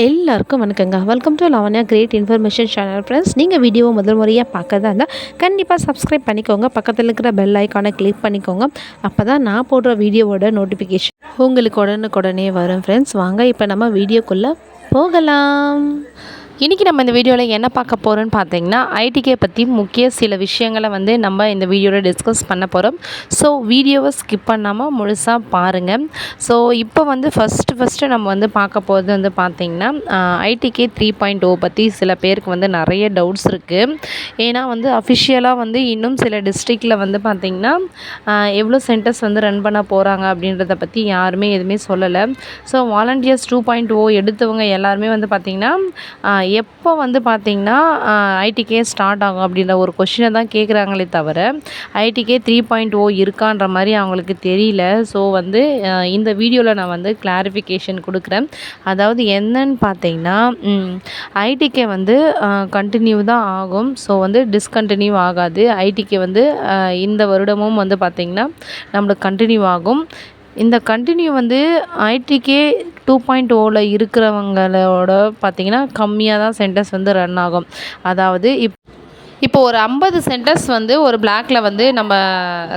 எல்லாருக்கும் வணக்கங்க. Welcome to Lavanya great information channel friends. நீங்கள் வீடியோவை முதல் முறையாக பார்க்கறதா இருந்தால் கண்டிப்பாக சப்ஸ்கிரைப் பண்ணிக்கோங்க. பக்கத்தில் இருக்கிற பெல் ஐக்கானை கிளிக் பண்ணிக்கோங்க. அப்போ தான் நான் போடுற வீடியோவோட நோட்டிஃபிகேஷன் உங்களுக்கு உடனுக்குடனே வரும் ஃப்ரெண்ட்ஸ். வாங்க இப்போ நம்ம வீடியோக்குள்ளே போகலாம். இன்றைக்கி நம்ம இந்த வீடியோவில் என்ன பார்க்க போகிறோன்னு பார்த்தீங்கன்னா, ஐடிகே பற்றி முக்கிய சில விஷயங்களை நம்ம இந்த வீடியோவில் டிஸ்கஸ் பண்ண போகிறோம். ஸோ வீடியோவை ஸ்கிப் பண்ணாமல் முழுசாக பாருங்கள். ஸோ இப்போ ஃபஸ்ட்டு நம்ம பார்க்க போகிறது பார்த்திங்கன்னா, ஐடிகே 3.0 பற்றி சில பேருக்கு நிறைய டவுட்ஸ் இருக்குது. ஏன்னா அஃபிஷியலாக இன்னும் சில டிஸ்ட்ரிக்டில் பார்த்திங்கன்னா எவ்வளோ சென்டர்ஸ் ரன் பண்ண போகிறாங்க அப்படின்றத பற்றி யாருமே எதுவுமே சொல்லலை. ஸோ வாலண்டியர்ஸ் 2.0 எடுத்தவங்க எல்லாருமே பார்த்திங்கன்னா எப்போ பார்த்திங்கன்னா ஐடிகே ஸ்டார்ட் ஆகும் அப்படின்ற ஒரு கொஷினை தான் கேட்குறாங்களே தவிர ஐடிகே 3.0 இருக்கான்ற மாதிரி அவங்களுக்கு தெரியல. ஸோ இந்த வீடியோவில் நான் கிளாரிஃபிகேஷன் கொடுக்குறேன். அதாவது என்னன்னு பார்த்தீங்கன்னா, ஐடிகே கண்டினியூ தான் ஆகும். ஸோ டிஸ்கண்டினியூ ஆகாது. ஐடிகே இந்த வருடமும் பார்த்திங்கன்னா நம்மளுக்கு கண்டினியூ ஆகும். இந்த கண்டினியூ ஐடிகே 2.0ல் இருக்கிறவங்களோட பார்த்திங்கன்னா கம்மியாக தான் சென்டர்ஸ் ரன் ஆகும். அதாவது இப்போ ஒரு 50 சென்டர்ஸ் ஒரு பிளாக்ல நம்ம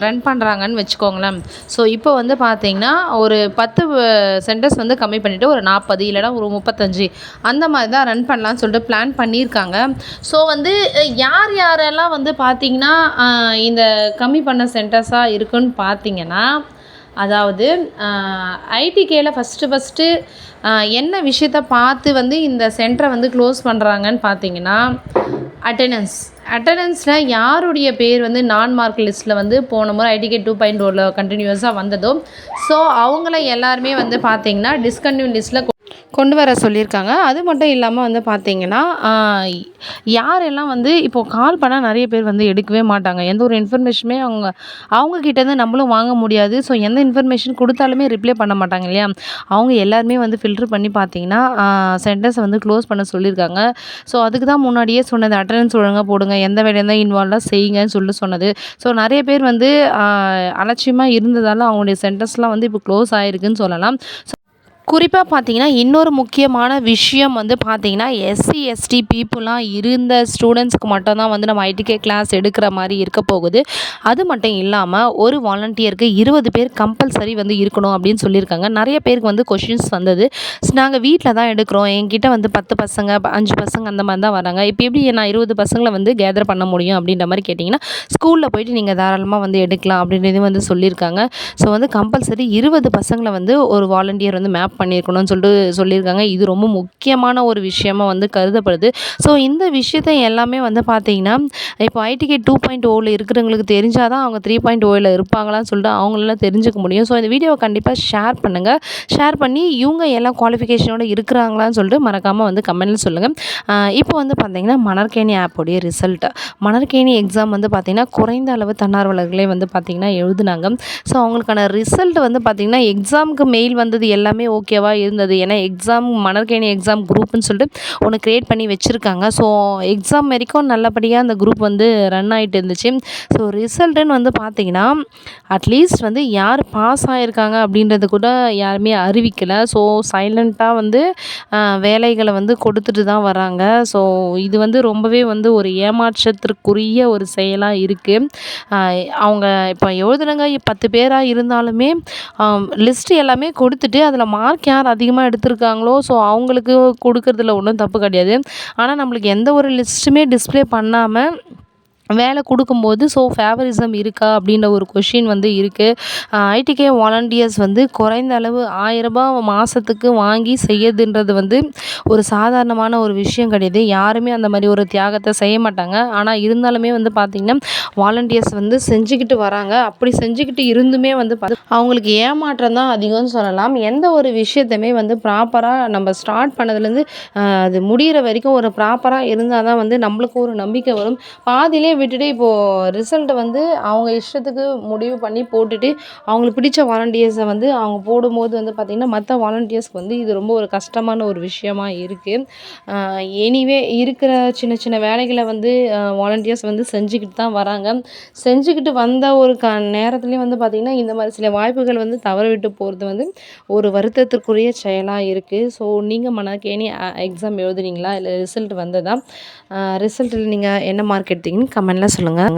ரன் பண்ணுறாங்கன்னு வச்சுக்கோங்களேன். ஸோ இப்போ பார்த்திங்கன்னா ஒரு 10 சென்டர்ஸ் கம்மி பண்ணிவிட்டு ஒரு 40 இல்லைனா ஒரு 35 அந்த மாதிரி தான் ரன் பண்ணலான்னு சொல்லிட்டு பிளான் பண்ணியிருக்காங்க. ஸோ யார் யாரெல்லாம் பார்த்திங்கன்னா இந்த கம்மி பண்ண சென்டர்ஸாக இருக்குன்னு பார்த்திங்கன்னா, அதாவது ஐடிகேல ஃபஸ்ட்டு என்ன விஷயத்த பார்த்து இந்த சென்டரை க்ளோஸ் பண்ணுறாங்கன்னு பார்த்தீங்கன்னா, அட்டண்டன்ஸில் யாருடைய பேர் நான் மார்க் லிஸ்ட்டில் போன முறை ஐடிகே 2.0ல கண்டினியூஸாக வந்ததோ, ஸோ அவங்கள எல்லாருமே பார்த்திங்கன்னா டிஸ்கன்டினியூ லிஸ்ட்டில் கொண்டு வர சொல்லியிருக்காங்க. அது மட்டும் இல்லாமல் பார்த்திங்கன்னா, யாரெல்லாம் இப்போது கால் பண்ணால் நிறைய பேர் எடுக்கவே மாட்டாங்க. எந்த ஒரு இன்ஃபர்மேஷனுமே அவங்கக்கிட்டேருந்து நம்மளும் வாங்க முடியாது. ஸோ எந்த இன்ஃபர்மேஷன் கொடுத்தாலுமே ரிப்ளை பண்ண மாட்டாங்க இல்லையா? அவங்க எல்லாருமே ஃபில்ட்ரு பண்ணி பார்த்திங்கன்னா சென்டர்ஸை க்ளோஸ் பண்ண சொல்லியிருக்காங்க. ஸோ அதுக்கு தான் முன்னாடியே சொன்னது, அட்டெண்டன்ஸ் ஒழுங்காக போடுங்க, எந்த வேலையாக இருந்தால் இன்வால்வாக செய்யுங்கன்னு சொன்னது. ஸோ நிறைய பேர் அலட்சியமாக இருந்ததால் அவங்களுடைய சென்டர்ஸ்லாம் இப்போ க்ளோஸ் ஆகிருக்குன்னு சொல்லலாம். குறிப்பாக பார்த்திங்கன்னா, இன்னொரு முக்கியமான விஷயம் பார்த்திங்கன்னா, எஸ்சி எஸ்டி பீப்புளாக இருந்த ஸ்டூடெண்ட்ஸ்க்கு மட்டும் தான் நம்ம ஐடிகே கிளாஸ் எடுக்கிற மாதிரி இருக்க போகுது. அது மட்டும் இல்லாமல் ஒரு வாலண்டியருக்கு 20 பேர் கம்பல்சரி இருக்கணும் அப்படின்னு சொல்லியிருக்காங்க. நிறைய பேருக்கு கொஷின்ஸ் வந்தது. நாங்கள் வீட்டில் தான் எடுக்கிறோம், என்கிட்ட 10 பசங்க 5 பசங்க அந்த மாதிரி தான் வராங்க, இப்போ எப்படி நான் 20 பசங்களை கேதர் பண்ண முடியும் அப்படின்ற மாதிரி கேட்டிங்கன்னா, ஸ்கூலில் போயிட்டு நீங்கள் தாராளமாக எடுக்கலாம் அப்படின்றது சொல்லியிருக்காங்க. ஸோ கம்பல்சரி 20 பசங்களை ஒரு வாலண்டியர் மேப் பண்ணியிருக்கணும்னு சொல்லியிருக்காங்க. இது ரொம்ப முக்கியமான ஒரு விஷயமா கருதப்படுது. ஸோ இந்த விஷயத்தை எல்லாமே பார்த்திங்கன்னா, இப்போ ஐடிகே 2.0ல இருக்கிறவங்களுக்கு தெரிஞ்சால் தான் அவங்க 3.0ல இருப்பாங்களான்னு சொல்லிட்டு அவங்களெல்லாம் தெரிஞ்சுக்க முடியும். ஸோ இந்த வீடியோவை கண்டிப்பாக ஷேர் பண்ணுங்கள். ஷேர் பண்ணி இவங்க எல்லாம் குவாலிஃபிகேஷனோடு இருக்கிறாங்களான்னு சொல்லிட்டு மறக்காமல் கமெண்ட்டில் சொல்லுங்கள். இப்போ பார்த்திங்கன்னா, மணற்கேணி ஆப்போடைய ரிசல்ட், மணற்கேணி எக்ஸாம் பார்த்திங்கன்னா குறைந்த அளவு தன்னார்வலர்களே பார்த்திங்கன்னா எழுதுனாங்க. ஸோ அவங்களுக்கான ரிசல்ட் பார்த்திங்கன்னா, எக்ஸாமுக்கு மெயில் வந்தது எல்லாமே ஓகேவா இருந்தது. ஏன்னா மணற்கேணி எக்ஸாம் குரூப்னு சொல்லிட்டு ஒன்று க்ரியேட் பண்ணி வச்சுருக்காங்க. ஸோ எக்ஸாம் வரைக்கும் நல்லபடியாக அந்த குரூப் ரன் ஆகிட்டு இருந்துச்சு. ஸோ ரிசல்ட்டுன்னு பார்த்திங்கன்னா, அட்லீஸ்ட் யார் பாஸ் ஆகிருக்காங்க அப்படின்றது கூட யாருமே அறிவிக்கலை. ஸோ சைலண்ட்டாக வேலைகளை கொடுத்துட்டு தான் வராங்க. ஸோ இது ரொம்பவே ஒரு ஏமாற்றத்திற்குரிய ஒரு செயலாக இருக்குது. அவங்க இப்போ எழுதுனங்க 10 பேராக இருந்தாலுமே லிஸ்ட்டு எல்லாமே கொடுத்துட்டு அதில் மார்க் யார் அதிகமாக எடுத்திருக்காங்களோ ஸோ அவங்களுக்கு கொடுக்கறதுல ஒன்றும் தப்பு கிடையாது. ஆனால் நம்மளுக்கு எந்த ஒரு லிஸ்ட்டுமே டிஸ்ப்ளே பண்ணாமல் வேலை கொடுக்கும்போது ஸோ ஃபேவரிசம் இருக்கா அப்படின்ற ஒரு கொஷின் இருக்குது. ஐடிகே வாலண்டியர்ஸ் குறைந்த அளவு 1000 ரூபாய் மாதத்துக்கு வாங்கி செய்யறதுன்றது ஒரு சாதாரணமான ஒரு விஷயம் கிடையாது. யாருமே அந்த மாதிரி ஒரு தியாகத்தை செய்ய மாட்டாங்க. ஆனால் இருந்தாலுமே பார்த்திங்கன்னா, வாலண்டியர்ஸ் செஞ்சுக்கிட்டு வராங்க. அப்படி செஞ்சுக்கிட்டு இருந்துமே அவங்களுக்கு ஏமாற்றம் தான் அதிகம்னு சொல்லலாம். எந்த ஒரு விஷயத்தையுமே ப்ராப்பராக நம்ம ஸ்டார்ட் பண்ணதுலேருந்து அது முடிகிற வரைக்கும் ஒரு ப்ராப்பராக இருந்தால் தான் நம்மளுக்கு ஒரு நம்பிக்கை வரும். பாதியிலே விட்டுட்டு இப்போது ரிசல்ட்டை வந்து அவங்க இஷ்டத்துக்கு முடிவு பண்ணி போட்டுட்டு அவங்களுக்கு பிடிச்ச வாலண்டியர்ஸை வந்து அவங்க போடும்போது வந்து பார்த்திங்கன்னா மற்ற வாலண்டியர்ஸ்க்கு வந்து இது ரொம்ப ஒரு கஷ்டமான ஒரு விஷயமா இருக்குது. எனிவே இருக்கிற சின்ன சின்ன வேலைகளை வந்து வாலண்டியர்ஸ் வந்து செஞ்சுக்கிட்டு தான் வராங்க. செஞ்சுக்கிட்டு வந்த ஒரு நேரத்துலேயும் வந்து பார்த்திங்கன்னா இந்த மாதிரி சில வாய்ப்புகள் வந்து தவற விட்டு போகிறது வந்து ஒரு வருத்தத்திற்குரிய செயலாக இருக்குது. ஸோ நீங்கள் மனக்கேணி எக்ஸாம் எழுதுனீங்களா? இல்லை ரிசல்ட் வந்ததா? ரிசல்ட்டில் நீங்கள் என்ன மார்க் எடுத்தீங்கன்னு கமெண்ட்டில் சொல்லுங்கள்.